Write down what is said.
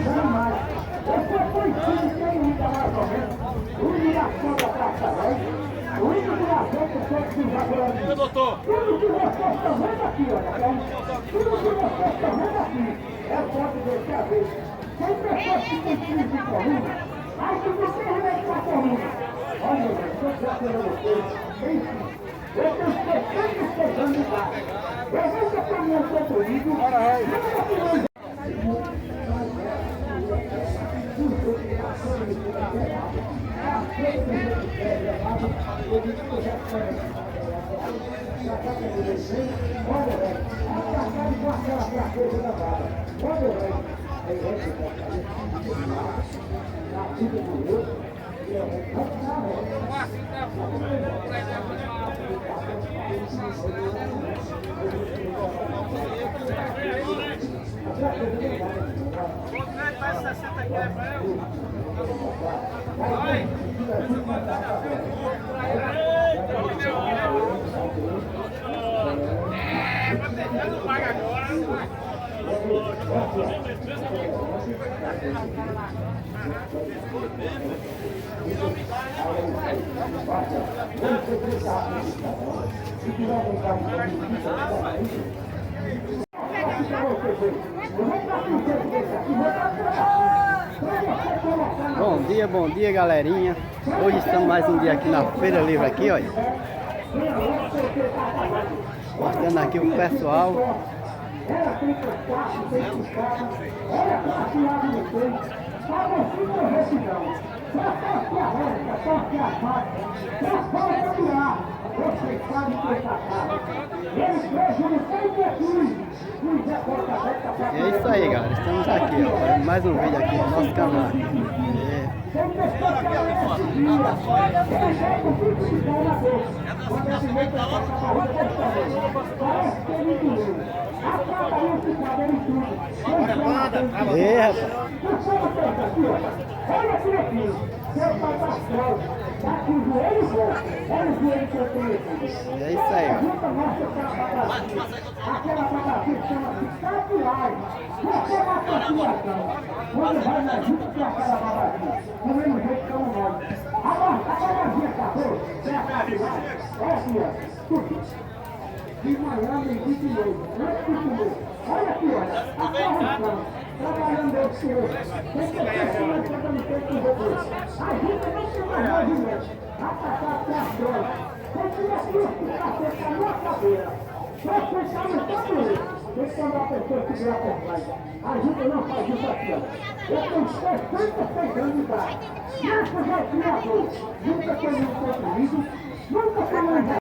dos animais. Esse é conhecido que ele liga mais ou menos. O ligação da Praça 10, o ligação que todos os jaguaranis. Tudo que vocês estão vendo aqui, olha, tudo que vocês estão vendo aqui é o ponto desse avesso. Tem pessoas que têm crise de coluna, mas que não tem remédio para a coluna. Olha, eu já falei a vocês, enfim, eu tenho 76 anos de idade. Eu nunca tomei um comprimido, Bom dia galerinha. Hoje estamos mais um dia aqui na Feira Livre aqui, olha. Mostrando aqui o pessoal. É isso aí, galera. Estamos aqui, ó, mais um vídeo aqui no nosso canal. Olha aqui, filho, seu pai tá fora, tá com o joelho bom, olha o joelho que eu tenho aqui. É isso aí, ó. Aquela babaquinha chama-se capilar. Você mata a situação. Quando vai na junta com aquela babaquinha, do mesmo jeito que é o nome. Agora, a babaquinha acabou, é a capilar. É aqui, ó. De manhã, meio-dia e meio, antes de comer. Olha aqui, olha, a corrupção, trabalhando dentro do senhor. Tem que ter pessoas que estão no tempo de robôs. A gente não tem mais movimento. Atacar até as drogas. Tem que ir aqui, ficar feita na cadeira. Só pensar no tabuleiro. Tem que andar a pessoa que virar por trás. A gente não faz isso aqui, ó. Eu tenho 66 anos de idade. Nessa já é criador. Nunca foi um comprimido, nunca foi um